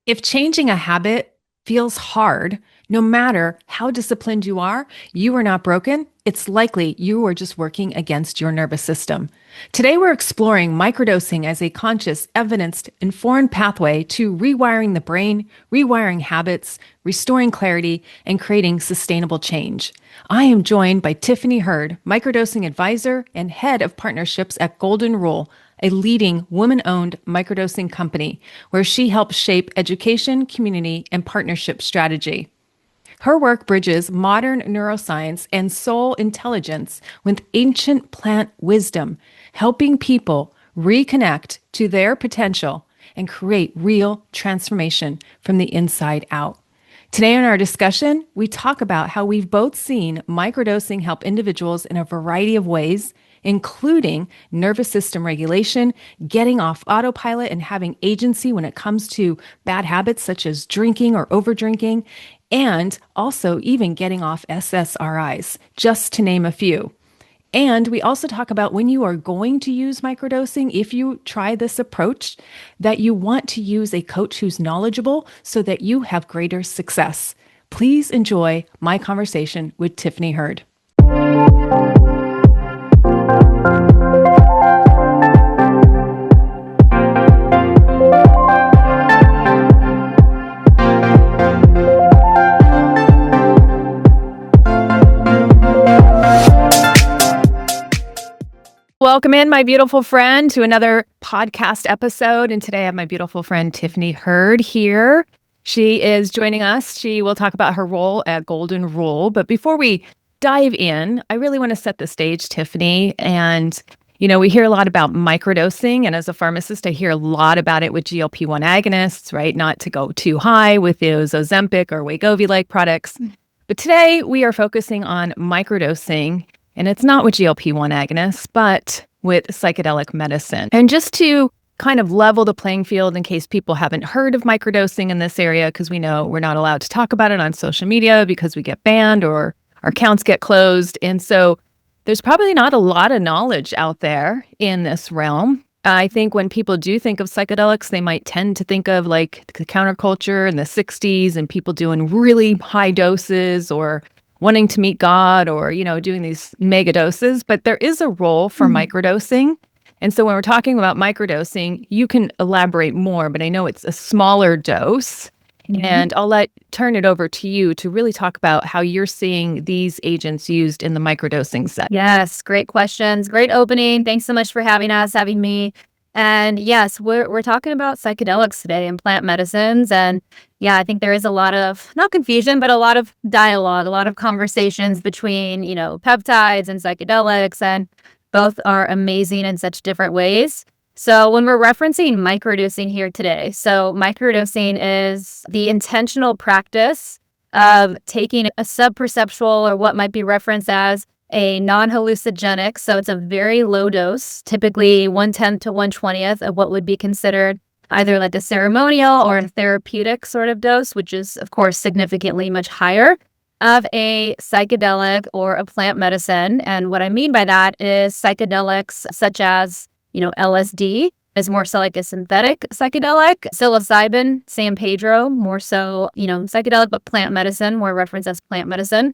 If changing a habit feels hard, no matter how disciplined you are not broken. It's likely you are just working against your nervous system. Today, we're exploring microdosing as a conscious, evidenced, informed pathway to rewiring the brain, rewiring habits, restoring clarity, and creating sustainable change. I am joined by Tiffany Hurd, microdosing advisor and head of partnerships at Golden Rule, a leading women-owned microdosing company where she helps shape education, community, and partnership strategy. Her work bridges modern neuroscience and soul intelligence with ancient plant wisdom, helping people reconnect to their potential and create real transformation from the inside out. Today, in our discussion, we talk about how we've both seen microdosing help individuals in a variety of ways, including nervous system regulation, getting off autopilot, and having agency when it comes to bad habits such as drinking or overdrinking, and also even getting off SSRIs, just to name a few. And we also talk about when you are going to use microdosing, if you try this approach, that you want to use a coach who's knowledgeable so that you have greater success. Please enjoy my conversation with Tiffany Hurd. Welcome in, my beautiful friend, to another podcast episode. And today I have my beautiful friend, Tiffany Hurd, here. She is joining us. She will talk about her role at Golden Rule. But before we dive in, I really want to set the stage, Tiffany. And, we hear a lot about microdosing. And as a pharmacist, I hear a lot about it with GLP-1 agonists, right? Not to go too high with those Ozempic or Wegovy-like products. But today we are focusing on microdosing. And it's not with GLP-1 agonists, but with psychedelic medicine. And just to kind of level the playing field in case people haven't heard of microdosing in this area, because we know we're not allowed to talk about it on social media because we get banned or our accounts get closed. And so there's probably not a lot of knowledge out there in this realm. I think when people do think of psychedelics, they might tend to think of like the counterculture in the 60s and people doing really high doses or wanting to meet God or, doing these mega doses, but there is a role for microdosing. And so when we're talking about microdosing, you can elaborate more, but I know it's a smaller dose. And I'll turn it over to you to really talk about how you're seeing these agents used in the microdosing set. Yes, great questions. Great opening. Thanks so much for having me. And yes, we're talking about psychedelics today and plant medicines. And yeah, I think there is a lot of, not confusion, but a lot of dialogue, a lot of conversations between, peptides and psychedelics, and both are amazing in such different ways. So when we're referencing microdosing here today, so microdosing is the intentional practice of taking a subperceptual, or what might be referenced as a non-hallucinogenic, so it's a very low dose, typically 1/10 to 1/20th of what would be considered either like a ceremonial or a therapeutic sort of dose, which is, of course, significantly much higher, of a psychedelic or a plant medicine. And what I mean by that is psychedelics such as, LSD is more so like a synthetic psychedelic. Psilocybin, San Pedro, more so, psychedelic, but plant medicine, more referenced as plant medicine.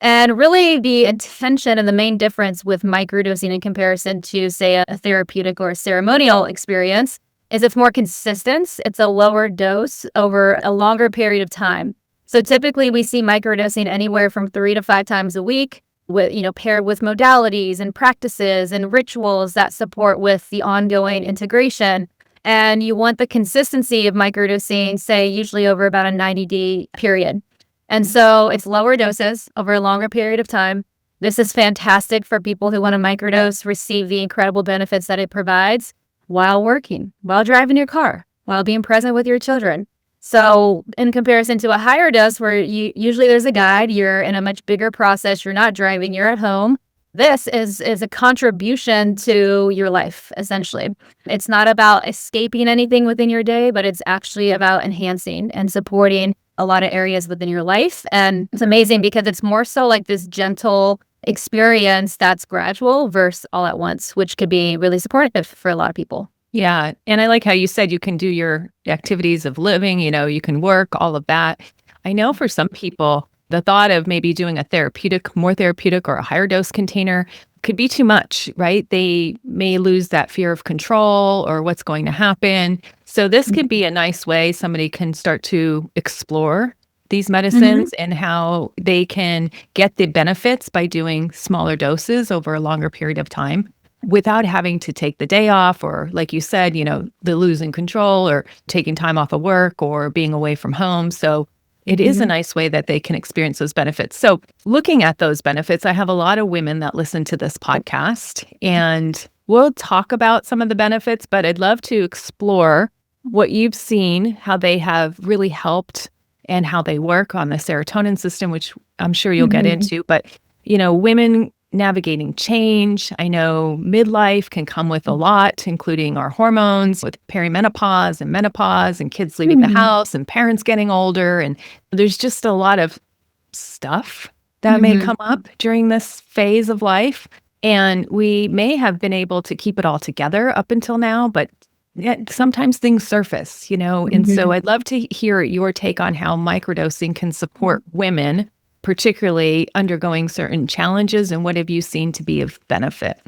And really the intention and the main difference with microdosing in comparison to, say, a therapeutic or a ceremonial experience is it's more consistent. It's a lower dose over a longer period of time. So typically we see microdosing anywhere from 3 to 5 times a week, with, paired with modalities and practices and rituals that support with the ongoing integration. And you want the consistency of microdosing, say, usually over about a 90-day period. And so it's lower doses over a longer period of time. This is fantastic for people who want to microdose, receive the incredible benefits that it provides while working, while driving your car, while being present with your children. So in comparison to a higher dose where usually there's a guide, you're in a much bigger process, you're not driving, you're at home. This is a contribution to your life, essentially. It's not about escaping anything within your day, but it's actually about enhancing and supporting a lot of areas within your life. And it's amazing because it's more so like this gentle experience that's gradual versus all at once, which could be really supportive for a lot of people. Yeah. And I like how you said you can do your activities of living, you can work, all of that. I know for some people, the thought of maybe doing a more therapeutic or a higher dose container could be too much, right? They may lose that fear of control or what's going to happen. So this could be a nice way somebody can start to explore these Mm-hmm. medicines and how they can get the benefits by doing smaller doses over a longer period of time without having to take the day off or, like you said, the losing control or taking time off of work or being away from home. So it is a Mm-hmm. nice way that they can experience those benefits. So looking at those benefits, I have a lot of women that listen to this podcast, and we'll talk about some of the benefits, but I'd love to explore what you've seen, how they have really helped and how they work on the serotonin system, which I'm sure you'll get Mm-hmm. into. But, women navigating change. I know midlife can come with a lot, including our hormones with perimenopause and menopause and kids leaving the Mm-hmm. house and parents getting older. And there's just a lot of stuff that may Mm-hmm. come up during this phase of life. And we may have been able to keep it all together up until now, but yet sometimes things surface, And so Mm-hmm. I'd love to hear your take on how microdosing can support women, particularly undergoing certain challenges, and what have you seen to be of benefit?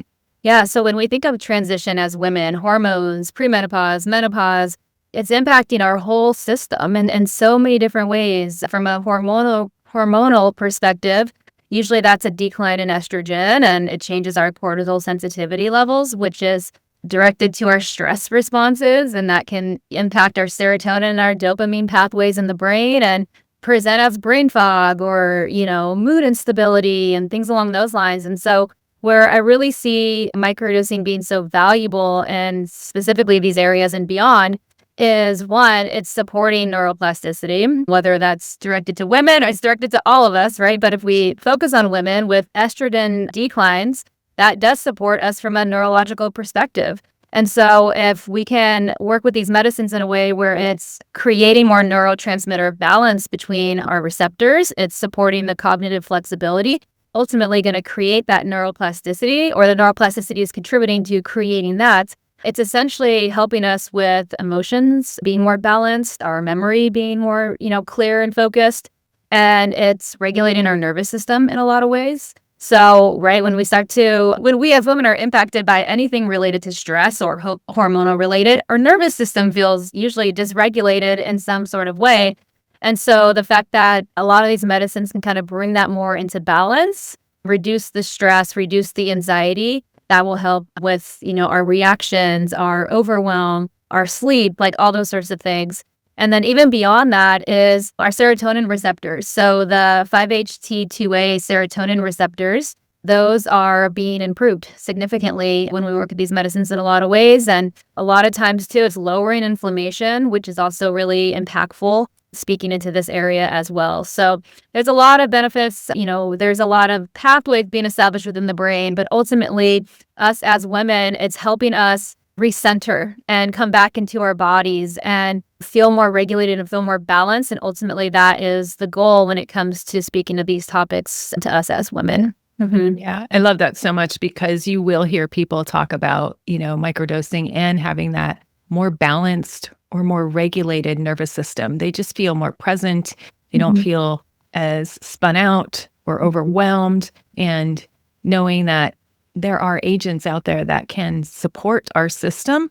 Yeah. So when we think of transition as women, hormones, premenopause, menopause, it's impacting our whole system in so many different ways. From a hormonal perspective, usually that's a decline in estrogen and it changes our cortisol sensitivity levels, which is directed to our stress responses. And that can impact our serotonin and our dopamine pathways in the brain and present as brain fog or, mood instability and things along those lines. And so where I really see microdosing being so valuable and specifically these areas and beyond is one, it's supporting neuroplasticity, whether that's directed to women or it's directed to all of us, right? But if we focus on women with estrogen declines, that does support us from a neurological perspective. And so if we can work with these medicines in a way where it's creating more neurotransmitter balance between our receptors, it's supporting the cognitive flexibility, ultimately going to create that neuroplasticity, or the neuroplasticity is contributing to creating that. It's essentially helping us with emotions being more balanced, our memory being more, clear and focused, and it's regulating our nervous system in a lot of ways. So, right, when we as women are impacted by anything related to stress or hormonal related, our nervous system feels usually dysregulated in some sort of way. And so the fact that a lot of these medicines can kind of bring that more into balance, reduce the stress, reduce the anxiety, that will help with, our reactions, our overwhelm, our sleep, like all those sorts of things. And then even beyond that is our serotonin receptors. So the 5-HT2A serotonin receptors, those are being improved significantly when we work with these medicines in a lot of ways. And a lot of times too, it's lowering inflammation, which is also really impactful, speaking into this area as well. So there's a lot of benefits, there's a lot of pathways being established within the brain, but ultimately us as women, it's helping us recenter and come back into our bodies and feel more regulated and feel more balanced. And ultimately that is the goal when it comes to speaking of these topics to us as women. Mm-hmm. Yeah, I love that so much because you will hear people talk about, microdosing and having that more balanced or more regulated nervous system. They just feel more present. They don't Mm-hmm. feel as spun out or overwhelmed. And knowing that there are agents out there that can support our system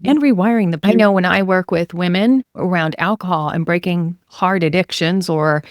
and rewiring the brain. I know when I work with women around alcohol and breaking hard addictions or,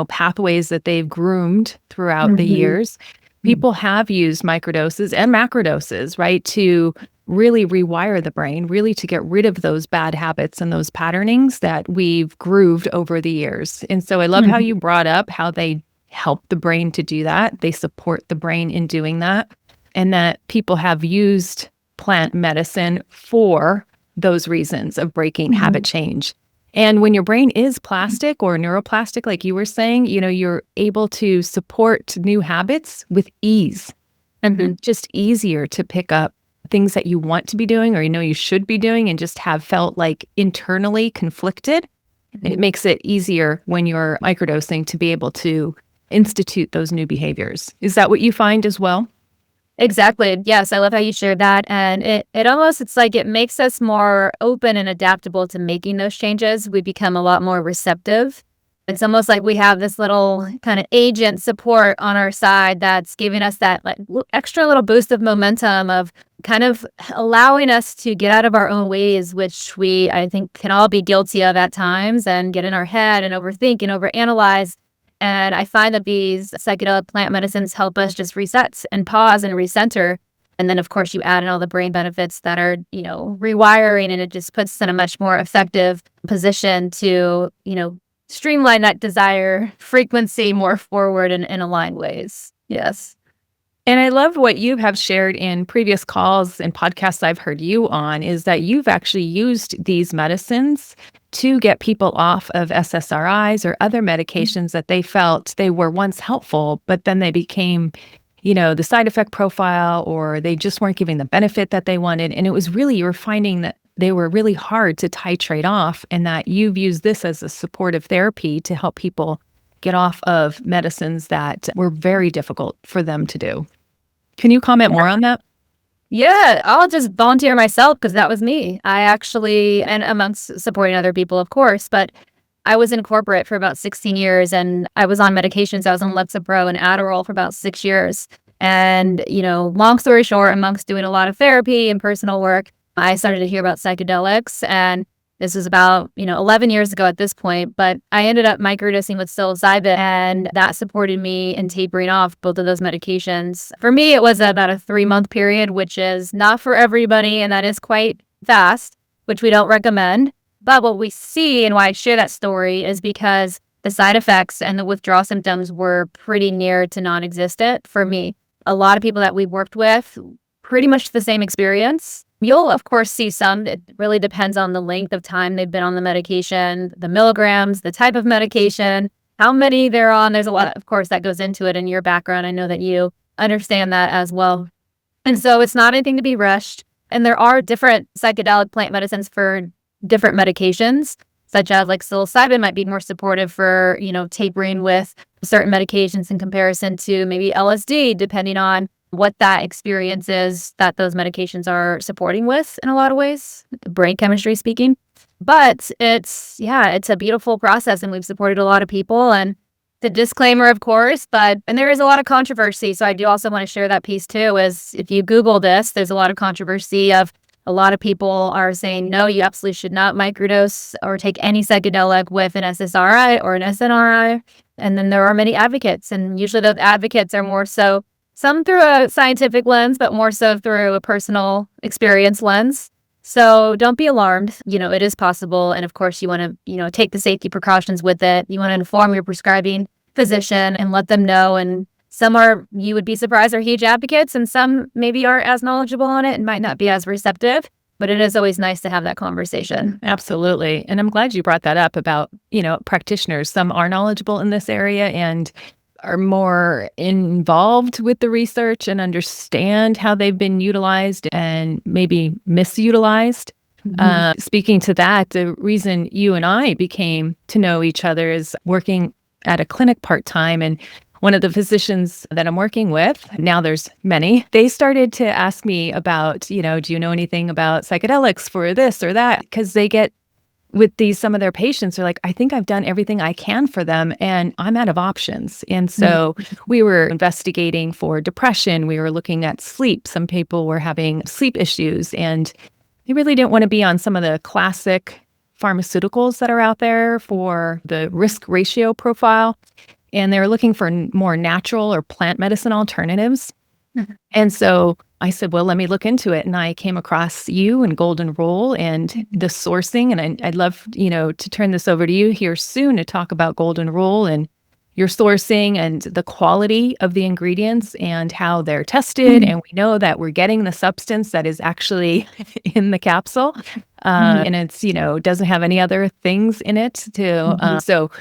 pathways that they've groomed throughout the Mm-hmm. years, people have used microdoses and macrodoses, right, to really rewire the brain, really to get rid of those bad habits and those patternings that we've grooved over the years. And so I love how you brought up how they help the brain to do that. They support the brain in doing that, and that people have used plant medicine for those reasons of breaking habit Mm-hmm. change. And when your brain is plastic or neuroplastic, like you were saying, you're able to support new habits with ease, and just easier to pick up things that you want to be doing or you should be doing and just have felt like internally conflicted. It makes it easier when you're microdosing to be able to institute those new behaviors. Is that what you find as well? Exactly. Yes, I love how you shared that. And it almost, it's like it makes us more open and adaptable to making those changes. We become a lot more receptive. It's almost like we have this little kind of agent support on our side that's giving us that like extra little boost of momentum of kind of allowing us to get out of our own ways, which we, I think, can all be guilty of at times and get in our head and overthink and overanalyze. And I find that these psychedelic plant medicines help us just reset and pause and recenter. And then, of course, you add in all the brain benefits that are, rewiring, and it just puts us in a much more effective position to, streamline that desire frequency more forward in aligned ways. Yes. And I love what you have shared in previous calls and podcasts I've heard you on is that you've actually used these medicines to get people off of SSRIs or other medications that they felt they were once helpful, but then they became, the side effect profile, or they just weren't giving the benefit that they wanted. And it was really, you were finding that they were really hard to titrate off, and that you've used this as a supportive therapy to help people get off of medicines that were very difficult for them to do. Can you comment more on that? Yeah, I'll just volunteer myself because that was me. I actually, and amongst supporting other people, of course, but I was in corporate for about 16 years and I was on medications. I was on Lexapro and Adderall for about 6 years. And, long story short, amongst doing a lot of therapy and personal work, I started to hear about psychedelics, and this was about, 11 years ago at this point, but I ended up microdosing with psilocybin, and that supported me in tapering off both of those medications. For me, it was about a 3-month period, which is not for everybody, and that is quite fast, which we don't recommend. But what we see, and why I share that story, is because the side effects and the withdrawal symptoms were pretty near to non-existent for me. A lot of people that we worked with, pretty much the same experience. You'll, of course, see some. It really depends on the length of time they've been on the medication, the milligrams, the type of medication, how many they're on. There's a lot, of course, that goes into it in your background. I know that you understand that as well. And so it's not anything to be rushed. And there are different psychedelic plant medicines for different medications, such as like psilocybin might be more supportive for, tapering with certain medications in comparison to maybe LSD, depending on what that experience is that those medications are supporting with in a lot of ways, brain chemistry speaking. But it's a beautiful process, and we've supported a lot of people. And the disclaimer, of course, and there is a lot of controversy. So I do also want to share that piece too, is if you Google this, there's a lot of controversy of a lot of people are saying, no, you absolutely should not microdose or take any psychedelic with an SSRI or an SNRI. And then there are many advocates, and usually those advocates are more so some through a scientific lens, but more so through a personal experience lens. So don't be alarmed. It is possible. And of course, you want to, take the safety precautions with it. You want to inform your prescribing physician and let them know. And some are, you would be surprised, are huge advocates, and some maybe aren't as knowledgeable on it and might not be as receptive. But it is always nice to have that conversation. Absolutely. And I'm glad you brought that up about, practitioners. Some are knowledgeable in this area and are more involved with the research and understand how they've been utilized and maybe misutilized. Mm-hmm. Speaking to that, the reason you and I became to know each other is working at a clinic part-time. And one of the physicians that I'm working with, now there's many, they started to ask me about, do you know anything about psychedelics for this or that? Because they get with some of their patients are like, I think I've done everything I can for them and I'm out of options. And so we were investigating for depression. We were looking at sleep. Some people were having sleep issues, and they really didn't want to be on some of the classic pharmaceuticals that are out there for the risk ratio profile. And they were looking for more natural or plant medicine alternatives. Mm-hmm. And so I said, well, let me look into it. And I came across you and Golden Rule and the sourcing. And I'd love, to turn this over to you here soon to talk about Golden Rule and your sourcing and the quality of the ingredients and how they're tested. Mm-hmm. And we know that we're getting the substance that is actually in the capsule. And it's, doesn't have any other things in it so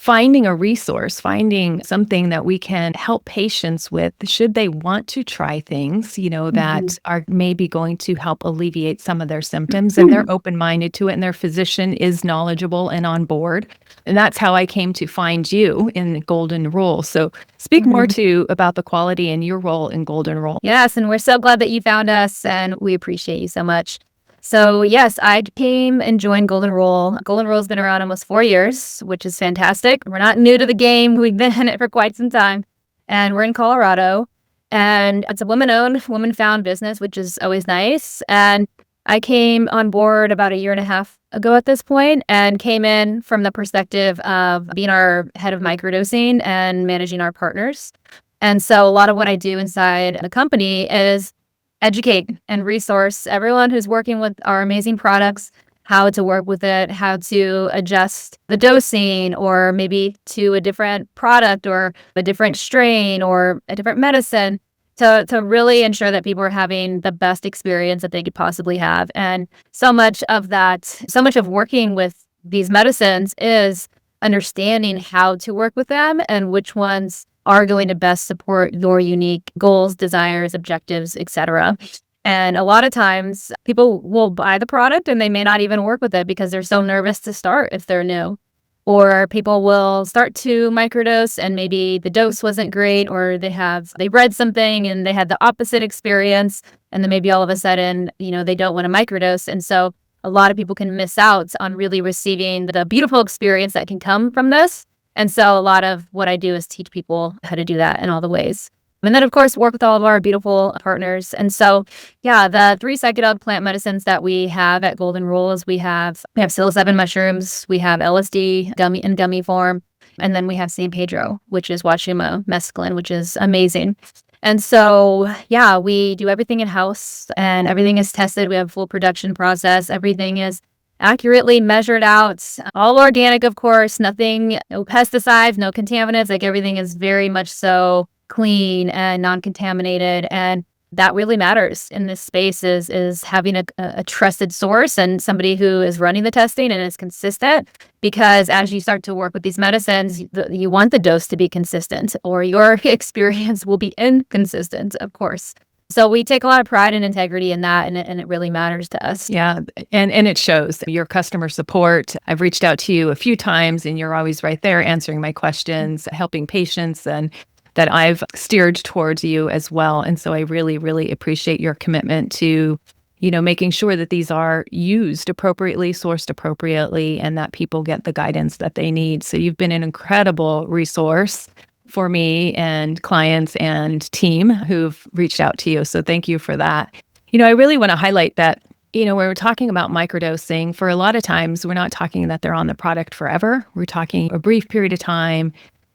finding a resource, finding something that we can help patients with should they want to try things, Mhm. that are maybe going to help alleviate some of their symptoms, and they're open-minded to it and their physician is knowledgeable and on board. And that's how I came to find you in the Golden Rule. So speak more Mhm. to about the quality and your role in Golden Rule. Yes, and we're so glad that you found us, and we appreciate you so much. So, yes, I came and joined Golden Rule. Golden Rule's been around almost 4 years, which is fantastic. We're not new to the game. We've been in it for quite some time, and we're in Colorado, and it's a woman-owned, woman-found business, which is always nice. And I came on board about a year and a half ago at this point, and came in from the perspective of being our head of microdosing and managing our partners. And so a lot of what I do inside the company is educate and resource everyone who's working with our amazing products, how to work with it, how to adjust the dosing, or maybe to a different product or a different strain or a different medicine, to really ensure that people are having the best experience that they could possibly have. And so much of working with these medicines is understanding how to work with them and which ones are going to best support your unique goals, desires, objectives, etc. And a lot of times people will buy the product and they may not even work with it because they're so nervous to start if they're new. Or people will start to microdose and maybe the dose wasn't great, or they read something and they had the opposite experience, and then maybe all of a sudden, they don't want to microdose. And so a lot of people can miss out on really receiving the beautiful experience that can come from this. And so a lot of what I do is teach people how to do that in all the ways. And then, of course, work with all of our beautiful partners. And so, yeah, the 3 psychedelic plant medicines that we have at Golden Rule is we have psilocybin mushrooms, we have LSD gummy form, and then we have San Pedro, which is Wachuma mescaline, which is amazing. And so, yeah, we do everything in-house and everything is tested. We have a full production process. Everything is accurately measured out, all organic, of course, nothing, no pesticides, no contaminants. Like, everything is very much so clean and non-contaminated. And that really matters in this space, is having a trusted source and somebody who is running the testing and is consistent. Because as you start to work with these medicines, you want the dose to be consistent, or your experience will be inconsistent, of course. So we take a lot of pride and integrity in that, and it really matters to us. Yeah, and it shows. Your customer support, I've reached out to you a few times and you're always right there answering my questions, helping patients, and that I've steered towards you as well. And so I really, really appreciate your commitment to, making sure that these are used appropriately, sourced appropriately, and that people get the guidance that they need. So you've been an incredible resource for me and clients and team who've reached out to you. So thank you for that. I really want to highlight that, when we're talking about microdosing, for a lot of times, we're not talking that they're on the product forever. We're talking a brief period of time,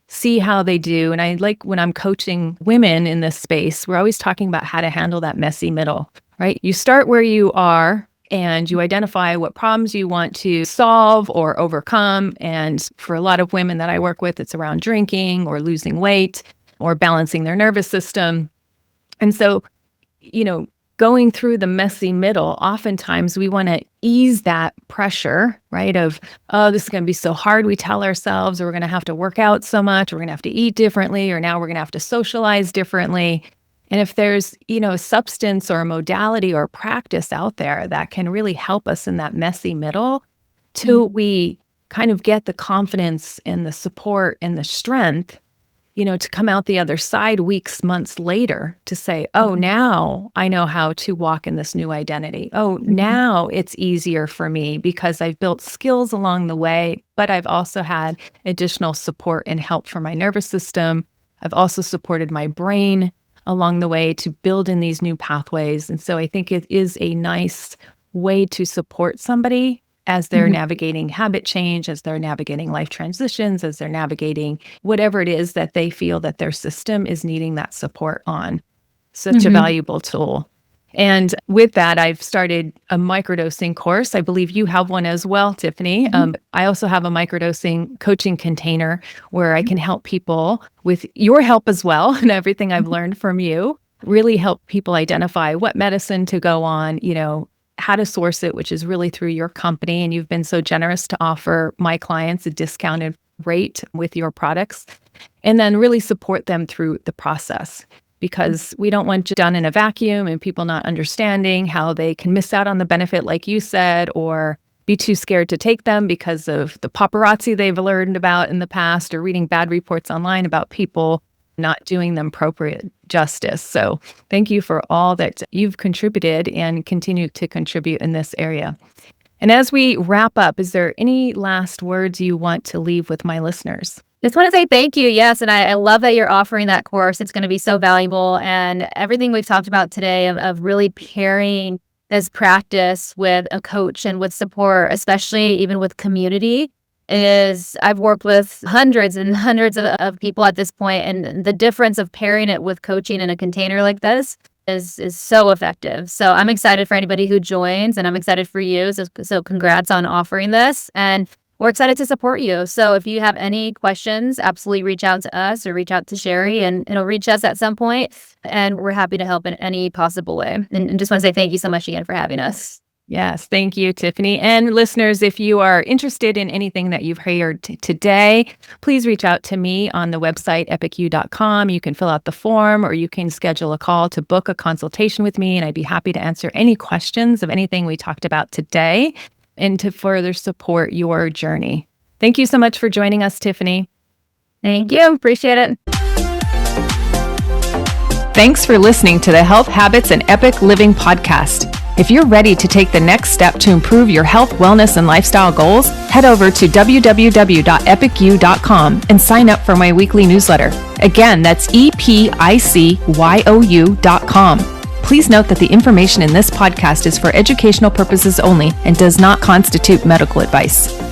see how they do. And I like, when I'm coaching women in this space, we're always talking about how to handle that messy middle, right? You start where you are and you identify what problems you want to solve or overcome. And for a lot of women that I work with, it's around drinking or losing weight or balancing their nervous system. And so, going through the messy middle, oftentimes we want to ease that pressure, right? Of, oh, this is going to be so hard, we tell ourselves, or we're going to have to work out so much, we're going to have to eat differently, or now we're going to have to socialize differently. And if there's, a substance or a modality or a practice out there that can really help us in that messy middle till we kind of get the confidence and the support and the strength, to come out the other side weeks, months later to say, oh, now I know how to walk in this new identity. Oh, now it's easier for me because I've built skills along the way, but I've also had additional support and help for my nervous system. I've also supported my brain along the way to build in these new pathways. And so I think it is a nice way to support somebody as they're navigating habit change, as they're navigating life transitions, as they're navigating whatever it is that they feel that their system is needing that support on. Such a valuable tool. And with that, I've started a microdosing course. I believe you have one as well, Tiffany. I also have a microdosing coaching container where I can help people with your help as well, and everything I've learned from you, really help people identify what medicine to go on, how to source it, which is really through your company. And you've been so generous to offer my clients a discounted rate with your products, and then really support them through the process. Because we don't want it done in a vacuum and people not understanding how they can miss out on the benefit, like you said, or be too scared to take them because of the paparazzi they've learned about in the past, or reading bad reports online about people not doing them appropriate justice. So thank you for all that you've contributed and continue to contribute in this area. And as we wrap up, is there any last words you want to leave with my listeners? Just want to say thank you. Yes. And I love that you're offering that course. It's going to be so valuable. And everything we've talked about today of really pairing this practice with a coach and with support, especially even with community, is I've worked with hundreds and hundreds of people at this point, and the difference of pairing it with coaching in a container like this is so effective. So I'm excited for anybody who joins, and I'm excited for you. So congrats on offering this, and we're excited to support you. So if you have any questions, absolutely reach out to us or reach out to Sherry, and it'll reach us at some point, and we're happy to help in any possible way. And just want to say thank you so much again for having us. Yes, thank you, Tiffany. And listeners, if you are interested in anything that you've heard today, please reach out to me on the website, epicu.com. You can fill out the form, or you can schedule a call to book a consultation with me, and I'd be happy to answer any questions of anything we talked about today and to further support your journey. Thank you so much for joining us, Tiffany. Thank you. Appreciate it. Thanks for listening to the Health Habits and Epic Living podcast. If you're ready to take the next step to improve your health, wellness, and lifestyle goals, head over to www.epicu.com and sign up for my weekly newsletter. Again, that's EPICYOU.com. Please note that the information in this podcast is for educational purposes only and does not constitute medical advice.